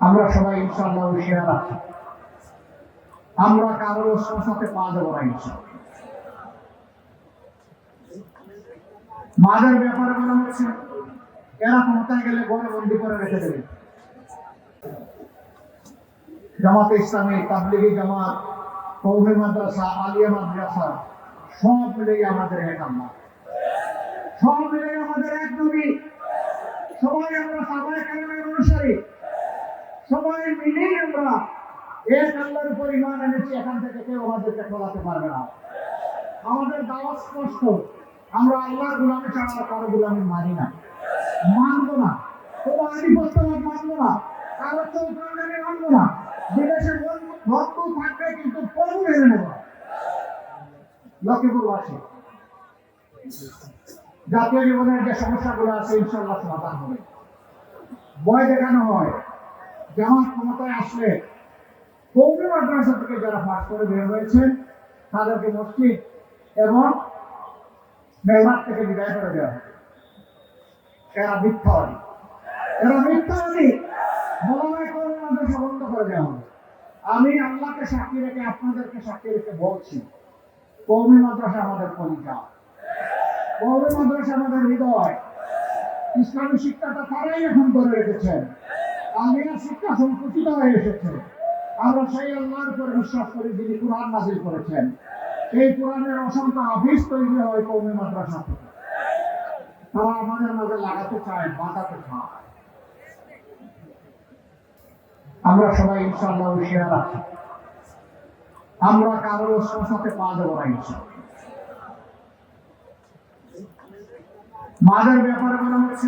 আমরা সবাই ইনশাআল্লাহ হুঁশিয়ার আছি। আমরা কারো সংসারে পা দেবো না ইনশাআল্লাহ। মাদের ব্যাপারে বলা হচ্ছে এরা ক্ষমতায় গেলে ঘরে বন্দি করে রেখে দেবে। জামাতে ইসলামী, তাবলিগি জামাত, কওমি মাদ্রাসা, আলিয়া মাদ্রাসা সব মিলে আমাদের এক আল্লাহ, সব মিলে আমাদের এক নবী, সবাই আমরা সাহাবায়ে কেরামের অনুসারী, সবাই মিলে আমরা এক আল্লাহর উপর ঈমান এনেছি। এখান থেকে কেউ আমাদেরকে ফলাতে পারবে না। আমাদের দাওয়াত স্পষ্ট, আমরা আল্লাহর গোলামি ছাড়া কারো গোলামি মানি না, মানবো না। কোনো আধিপত্যবাদ মানবো না, কারো চৌকান্ডানি মানবো না। বিদেশে বন্ধু থাকবে কিন্তু প্রভু মেনে নেব। লক্ষ্মীপুরবাসী জাতীয় জীবনের যে সমস্যাগুলো আছে ইনশাআল্লাহ সমাধান হবে। ভয় দেখানো হয়, জামাত ক্ষমতায় আসলে কওমি মাদ্রাসা থেকে যারা পাস করে বের হয়েছেন তাদেরকে মসজিদ এবং মেহরাব থেকে বিদায় করে দেওয়া হবে। এরা মিথ্যাবাদী, এরা মিথ্যাবাদী। মৌলানা কওমি মাদ্রাসা বন্ধ করে দেওয়া হবে। আমি আল্লাহকে সাক্ষী রেখে আপনাদেরকে সাক্ষী রেখে বলছি, কওমি মাদ্রাসা আমাদের পরিচয়, কওমি মাদ্রাসা আমাদের হৃদয়। ইসলামী শিক্ষাটা তারাই এখন ধরে রেখেছেন। আমিনা শিক্ষা সংকুচিত হয়ে এসেছে। আমরা সেই আল্লাহর উপর বিশ্বাস করি যিনি কুরআন নাযিল করেছেন। এই কোরআনের অসংখ্য হাফিজ তৈরি হয় কওমি মাদ্রাসা থেকে। তারা আমাদের মাঝে লাগাতে চায়, বাঁধাতে চায়। আমরা সবাই ইনশাআল্লাহ হুঁশিয়ার আছি। আমরা কারো সংসারে পা দেবো না ইনশাআল্লাহ। মাদের ব্যাপারে বলা হচ্ছে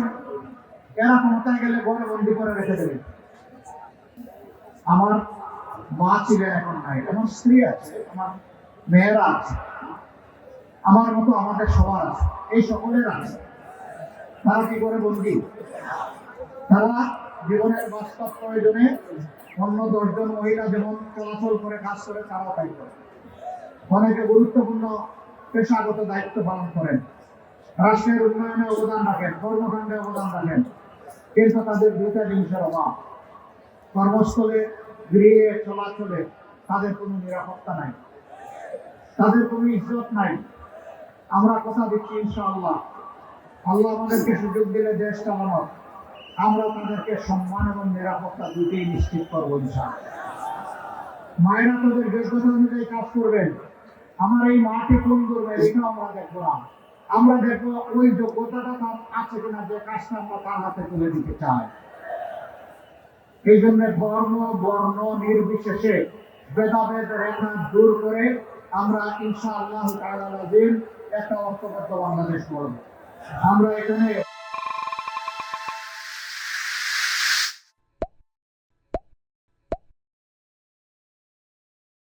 এরা ক্ষমতায় গেলে ঘরে বন্দি করে রেখে দেবে। আমার মা ছিলেন, এখন নাই। আমার স্ত্রী আছে, আমার মেয়েরা আছে, আমার মতো আমাদের সবার আছে, এই সকলের আছে। তারা কি করে বন্দি? তারা জীবনের বাস্তব প্রয়োজনে অন্য 10 জন মহিলা যেমন চলাচল করে কাজ করে তারাও তাই করে। অনেকে গুরুত্বপূর্ণ পেশাগত দায়িত্ব পালন করেন, রাষ্ট্রের উন্নয়নে অবদান রাখেন, কর্মকাণ্ডে অবদান রাখেন, কিন্তু তাদের দুইটা জিনিসের অভাব। কর্মস্থলে, গৃহে, চলাচলে তাদের কোনো নিরাপত্তা নাই, তাদের কোনো ইজ্জত নাই। আমরা কথা দিচ্ছি ইনশাআল্লাহ, আল্লাহ আমাদেরকে সুযোগ দিলে দেশ চালানোর, আমরা তাদেরকে সম্মান এবং নিরাপত্তা দুটোই নিশ্চিত করবো ইনশাআল্লাহ। মায়েরা তাদের যোগ্যতা অনুযায়ী কাজ করবেন। আমার এই মাকে কোন করবে এটা আমরা দেখবো না, আমরা দেখবো ওই যোগ্যতাটা তার আছে কিনা, যে কাজটা আমরা তার হাতে তুলে দিতে চাই। এই জন্য ধর্ম বর্ণ নির্বিশেষে ভেদাভেদ রেখা দূর করে আমরা ইনশাআল্লাহ তাআলা একটা ঐক্যবদ্ধ বাংলাদেশ গড়ব। আমরা এখানে